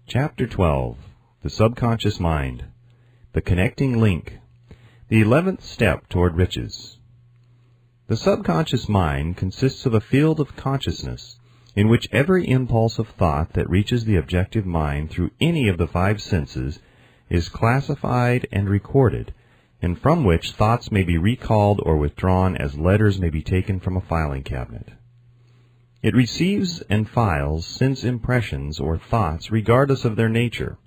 Chapter 12. The Subconscious Mind. The Connecting Link. The 11th Step Toward Riches. The subconscious mind consists of a field of consciousness in which every impulse of thought that reaches the objective mind through any of the five senses is classified and recorded, and from which thoughts may be recalled or withdrawn as letters may be taken from a filing cabinet. It receives and files sense impressions or thoughts regardless of their nature.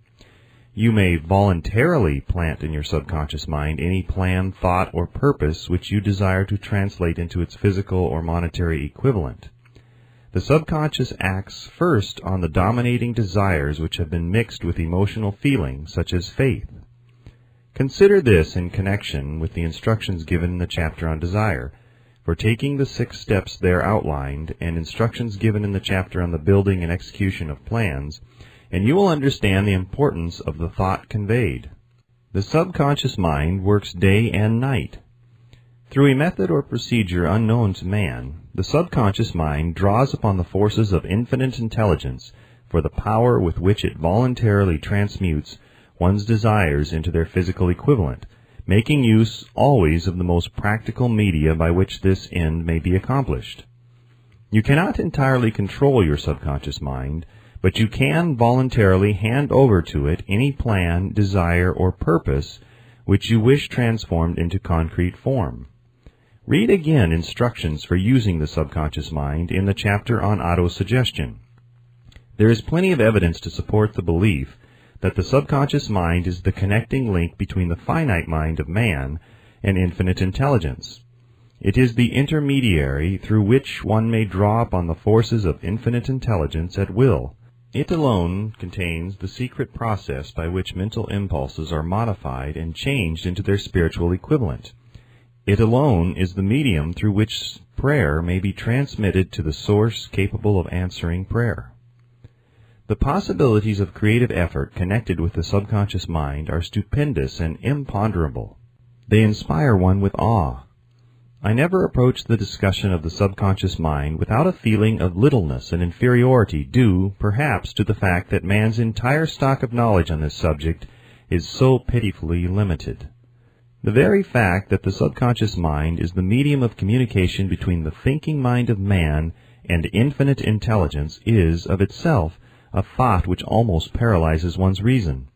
You may voluntarily plant in your subconscious mind any plan, thought, or purpose which you desire to translate into its physical or monetary equivalent. The subconscious acts first on the dominating desires which have been mixed with emotional feelings, such as faith. Consider this in connection with the instructions given in the chapter on desire, for taking the 6 steps there outlined and instructions given in the chapter on the building and execution of plans, and you will understand the importance of the thought conveyed. The subconscious mind works day and night. Through a method or procedure unknown to man, the subconscious mind draws upon the forces of infinite intelligence for the power with which it voluntarily transmutes one's desires into their physical equivalent, making use always of the most practical media by which this end may be accomplished. You cannot entirely control your subconscious mind, but you can voluntarily hand over to it any plan, desire, or purpose which you wish transformed into concrete form. Read again instructions for using the subconscious mind in the chapter on autosuggestion. There is plenty of evidence to support the belief that the subconscious mind is the connecting link between the finite mind of man and infinite intelligence. It is the intermediary through which one may draw upon the forces of infinite intelligence at will. It alone contains the secret process by which mental impulses are modified and changed into their spiritual equivalent. It alone is the medium through which prayer may be transmitted to the source capable of answering prayer. The possibilities of creative effort connected with the subconscious mind are stupendous and imponderable. They inspire one with awe. I never approach the discussion of the subconscious mind without a feeling of littleness and inferiority due, perhaps, to the fact that man's entire stock of knowledge on this subject is so pitifully limited. The very fact that the subconscious mind is the medium of communication between the thinking mind of man and infinite intelligence is, of itself, a thought which almost paralyzes one's reason.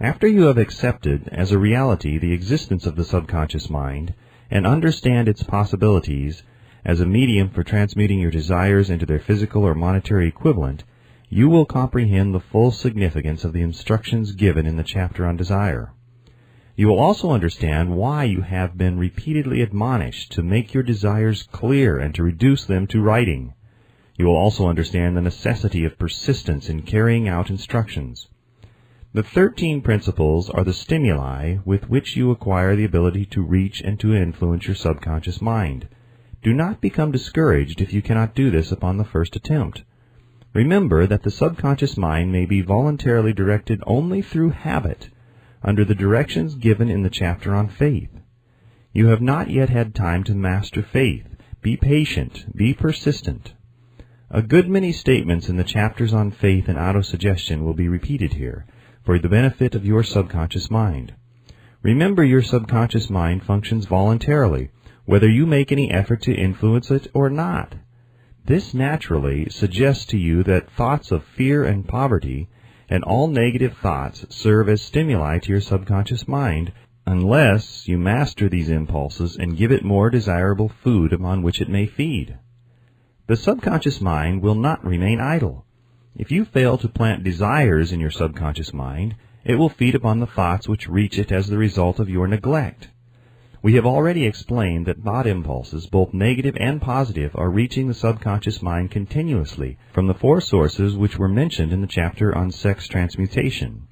After you have accepted as a reality the existence of the subconscious mind and understand its possibilities as a medium for transmuting your desires into their physical or monetary equivalent, you will comprehend the full significance of the instructions given in the chapter on desire. You will also understand why you have been repeatedly admonished to make your desires clear and to reduce them to writing. You will also understand the necessity of persistence in carrying out instructions. The 13 principles are the stimuli with which you acquire the ability to reach and to influence your subconscious mind. Do not become discouraged if you cannot do this upon the first attempt. Remember that the subconscious mind may be voluntarily directed only through habit, under the directions given in the chapter on faith. You have not yet had time to master faith. Be patient. Be persistent. A good many statements in the chapters on faith and autosuggestion will be repeated here, for the benefit of your subconscious mind. Remember, your subconscious mind functions voluntarily, whether you make any effort to influence it or not. This naturally suggests to you that thoughts of fear and poverty and all negative thoughts serve as stimuli to your subconscious mind unless you master these impulses and give it more desirable food upon which it may feed. The subconscious mind will not remain idle. If you fail to plant desires in your subconscious mind, it will feed upon the thoughts which reach it as the result of your neglect. We have already explained that thought impulses, both negative and positive, are reaching the subconscious mind continuously from the 4 sources which were mentioned in the chapter on sex transmutation.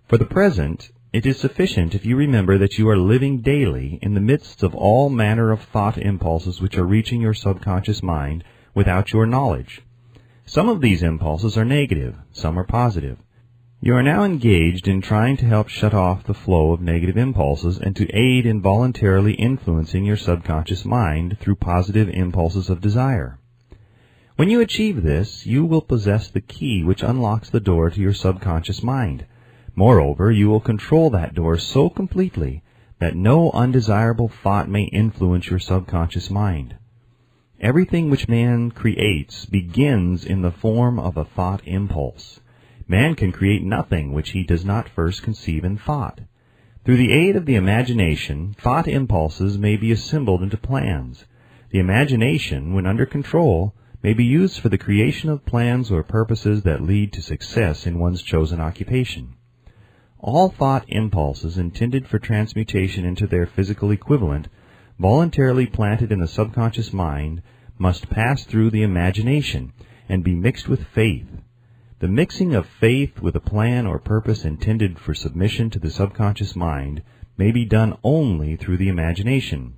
For the present, it is sufficient if you remember that you are living daily in the midst of all manner of thought impulses which are reaching your subconscious mind without your knowledge. Some of these impulses are negative, some are positive. You are now engaged in trying to help shut off the flow of negative impulses and to aid in voluntarily influencing your subconscious mind through positive impulses of desire. When you achieve this, you will possess the key which unlocks the door to your subconscious mind. Moreover, you will control that door so completely that no undesirable thought may influence your subconscious mind. Everything which man creates begins in the form of a thought impulse. Man can create nothing which he does not first conceive in thought. Through the aid of the imagination, thought impulses may be assembled into plans. The imagination, when under control, may be used for the creation of plans or purposes that lead to success in one's chosen occupation. All thought impulses intended for transmutation into their physical equivalent, voluntarily planted in the subconscious mind, must pass through the imagination and be mixed with faith. The mixing of faith with a plan or purpose intended for submission to the subconscious mind may be done only through the imagination.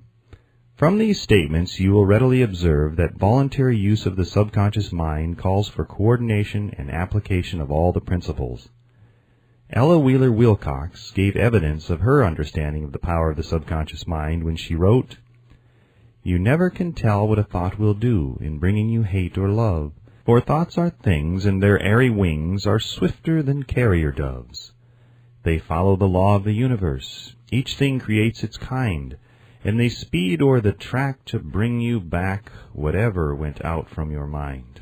From these statements you will readily observe that voluntary use of the subconscious mind calls for coordination and application of all the principles. Ella Wheeler Wilcox gave evidence of her understanding of the power of the subconscious mind when she wrote, "You never can tell what a thought will do in bringing you hate or love, for thoughts are things, and their airy wings are swifter than carrier doves. They follow the law of the universe. Each thing creates its kind, and they speed o'er the track to bring you back whatever went out from your mind."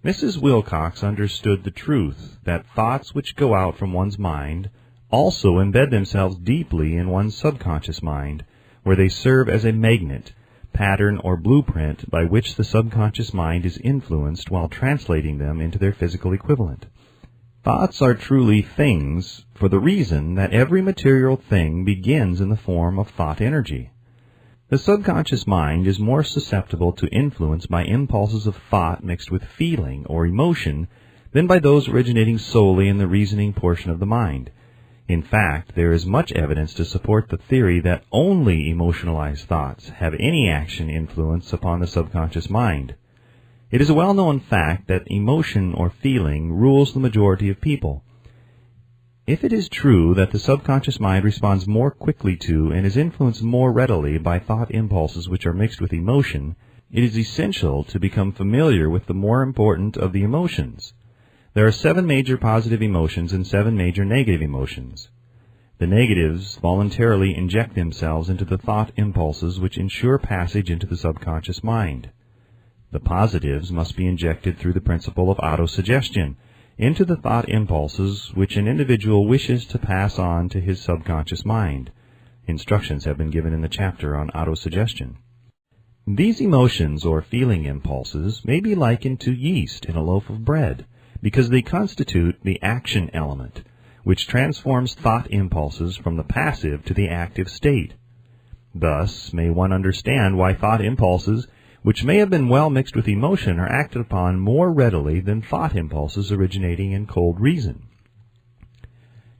Mrs. Wilcox understood the truth that thoughts which go out from one's mind also embed themselves deeply in one's subconscious mind, where they serve as a magnet, pattern, or blueprint by which the subconscious mind is influenced while translating them into their physical equivalent. Thoughts are truly things for the reason that every material thing begins in the form of thought energy. The subconscious mind is more susceptible to influence by impulses of thought mixed with feeling or emotion than by those originating solely in the reasoning portion of the mind. In fact, there is much evidence to support the theory that only emotionalized thoughts have any action influence upon the subconscious mind. It is a well-known fact that emotion or feeling rules the majority of people. If it is true that the subconscious mind responds more quickly to and is influenced more readily by thought impulses which are mixed with emotion, it is essential to become familiar with the more important of the emotions. There are 7 major positive emotions and 7 major negative emotions. The negatives voluntarily inject themselves into the thought impulses which ensure passage into the subconscious mind. The positives must be injected through the principle of autosuggestion into the thought impulses which an individual wishes to pass on to his subconscious mind. Instructions have been given in the chapter on autosuggestion. These emotions or feeling impulses may be likened to yeast in a loaf of bread, because they constitute the action element, which transforms thought impulses from the passive to the active state. Thus may one understand why thought impulses, which may have been well mixed with emotion, are acted upon more readily than thought impulses originating in cold reason.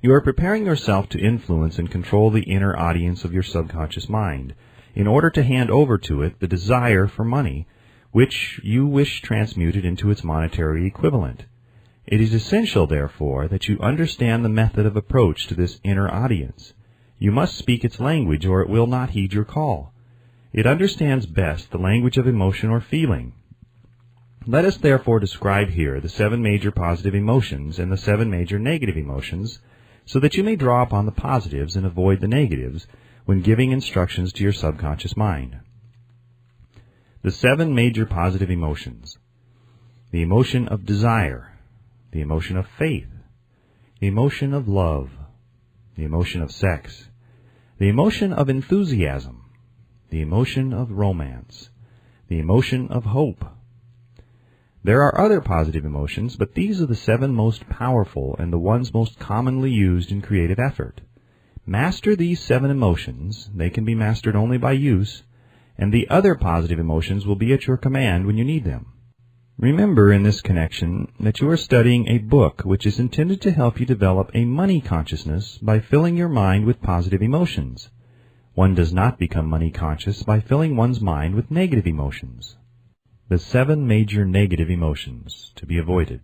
You are preparing yourself to influence and control the inner audience of your subconscious mind, in order to hand over to it the desire for money, which you wish transmuted into its monetary equivalent. It is essential, therefore, that you understand the method of approach to this inner audience. You must speak its language, or it will not heed your call. It understands best the language of emotion or feeling. Let us therefore describe here the 7 major positive emotions and the 7 major negative emotions, so that you may draw upon the positives and avoid the negatives when giving instructions to your subconscious mind. The 7 major positive emotions: the emotion of desire, the emotion of faith, the emotion of love, the emotion of sex, the emotion of enthusiasm, the emotion of romance, the emotion of hope. There are other positive emotions, but these are the 7 most powerful and the ones most commonly used in creative effort. Master these 7 emotions, they can be mastered only by use, and the other positive emotions will be at your command when you need them. Remember in this connection that you are studying a book which is intended to help you develop a money consciousness by filling your mind with positive emotions. One does not become money conscious by filling one's mind with negative emotions. The 7 major negative emotions to be avoided: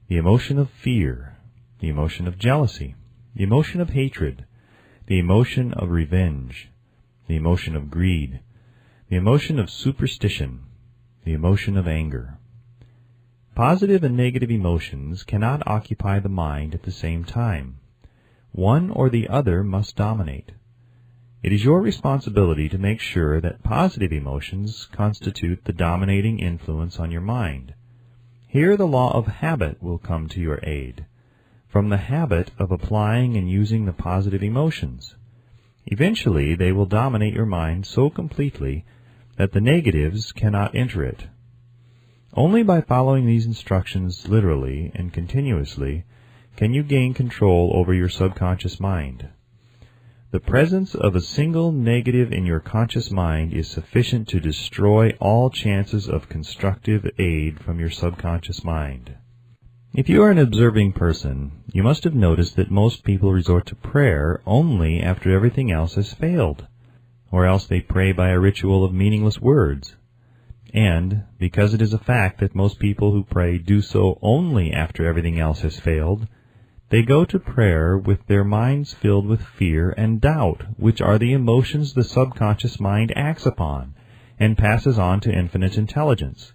the emotion of fear, the emotion of jealousy, the emotion of hatred, the emotion of revenge, the emotion of greed, the emotion of superstition, the emotion of anger. Positive and negative emotions cannot occupy the mind at the same time. One or the other must dominate. It is your responsibility to make sure that positive emotions constitute the dominating influence on your mind. Here the law of habit will come to your aid, from the habit of applying and using the positive emotions. Eventually they will dominate your mind so completely that the negatives cannot enter it. Only by following these instructions literally and continuously can you gain control over your subconscious mind. The presence of a single negative in your conscious mind is sufficient to destroy all chances of constructive aid from your subconscious mind. If you are an observing person, you must have noticed that most people resort to prayer only after everything else has failed, or else they pray by a ritual of meaningless words. And, because it is a fact that most people who pray do so only after everything else has failed, they go to prayer with their minds filled with fear and doubt, which are the emotions the subconscious mind acts upon and passes on to infinite intelligence.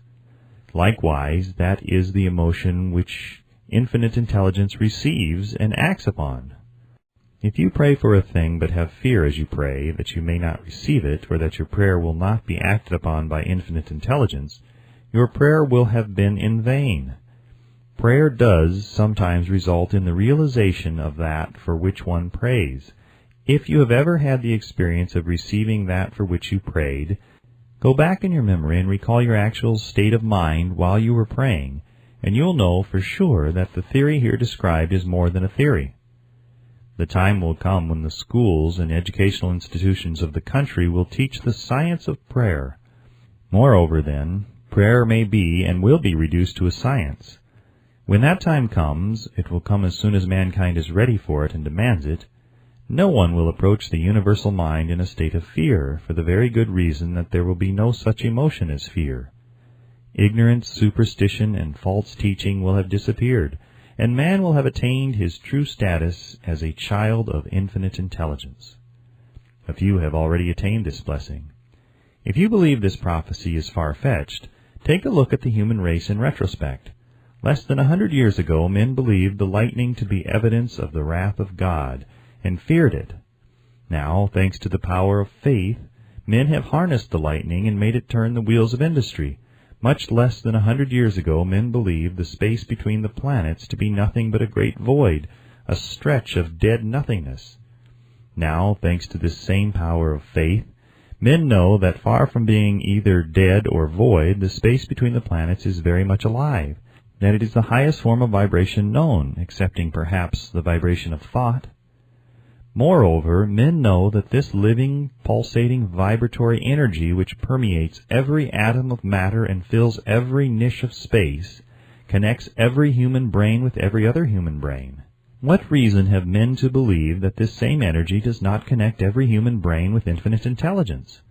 Likewise, that is the emotion which infinite intelligence receives and acts upon. If you pray for a thing but have fear as you pray that you may not receive it, or that your prayer will not be acted upon by infinite intelligence, your prayer will have been in vain. Prayer does sometimes result in the realization of that for which one prays. If you have ever had the experience of receiving that for which you prayed, go back in your memory and recall your actual state of mind while you were praying, and you'll know for sure that the theory here described is more than a theory. The time will come when the schools and educational institutions of the country will teach the science of prayer. Moreover, then, prayer may be and will be reduced to a science. When that time comes, it will come as soon as mankind is ready for it and demands it. No one will approach the universal mind in a state of fear, for the very good reason that there will be no such emotion as fear. Ignorance, superstition, and false teaching will have disappeared, and man will have attained his true status as a child of infinite intelligence. A few have already attained this blessing. If you believe this prophecy is far-fetched, take a look at the human race in retrospect. Less than 100 years ago, men believed the lightning to be evidence of the wrath of God, and feared it. Now, thanks to the power of faith, men have harnessed the lightning and made it turn the wheels of industry. Much less than 100 years ago, men believed the space between the planets to be nothing but a great void, a stretch of dead nothingness. Now, thanks to this same power of faith, men know that far from being either dead or void, the space between the planets is very much alive, that it is the highest form of vibration known, excepting perhaps the vibration of thought. Moreover, men know that this living, pulsating, vibratory energy which permeates every atom of matter and fills every niche of space, connects every human brain with every other human brain. What reason have men to believe that this same energy does not connect every human brain with infinite intelligence?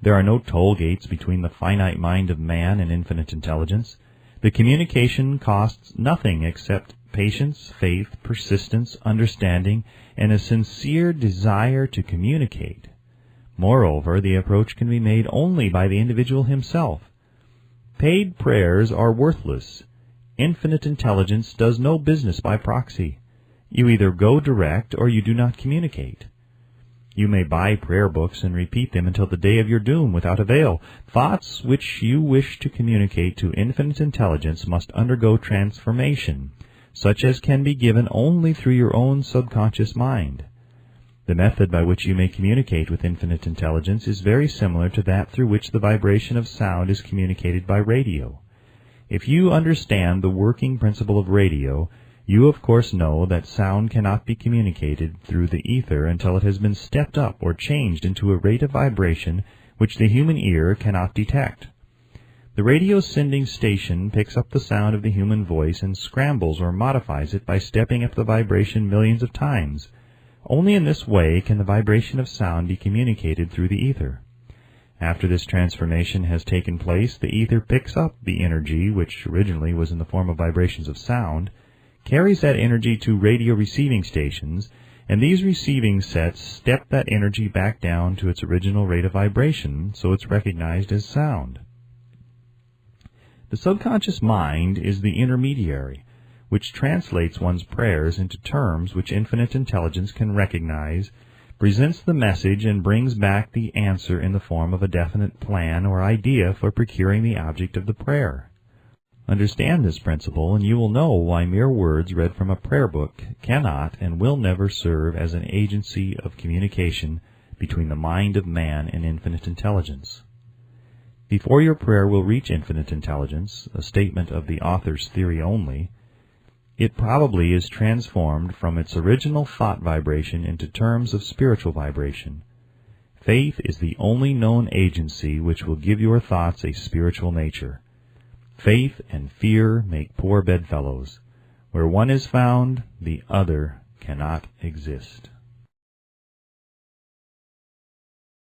There are no toll gates between the finite mind of man and infinite intelligence. The communication costs nothing except patience, faith, persistence, understanding, and a sincere desire to communicate. Moreover, the approach can be made only by the individual himself. Paid prayers are worthless. Infinite intelligence does no business by proxy. You either go direct or you do not communicate. You may buy prayer books and repeat them until the day of your doom without avail. Thoughts which you wish to communicate to infinite intelligence must undergo transformation, such as can be given only through your own subconscious mind. The method by which you may communicate with infinite intelligence is very similar to that through which the vibration of sound is communicated by radio. If you understand the working principle of radio, you of course know that sound cannot be communicated through the ether until it has been stepped up or changed into a rate of vibration which the human ear cannot detect. The radio sending station picks up the sound of the human voice and scrambles or modifies it by stepping up the vibration millions of times. Only in this way can the vibration of sound be communicated through the ether. After this transformation has taken place, the ether picks up the energy, which originally was in the form of vibrations of sound, carries that energy to radio receiving stations, and these receiving sets step that energy back down to its original rate of vibration, so it's recognized as sound. The subconscious mind is the intermediary, which translates one's prayers into terms which infinite intelligence can recognize, presents the message, and brings back the answer in the form of a definite plan or idea for procuring the object of the prayer. Understand this principle, and you will know why mere words read from a prayer book cannot and will never serve as an agency of communication between the mind of man and infinite intelligence. Before your prayer will reach infinite intelligence, a statement of the author's theory only, it probably is transformed from its original thought vibration into terms of spiritual vibration. Faith is the only known agency which will give your thoughts a spiritual nature. Faith and fear make poor bedfellows. Where one is found, the other cannot exist.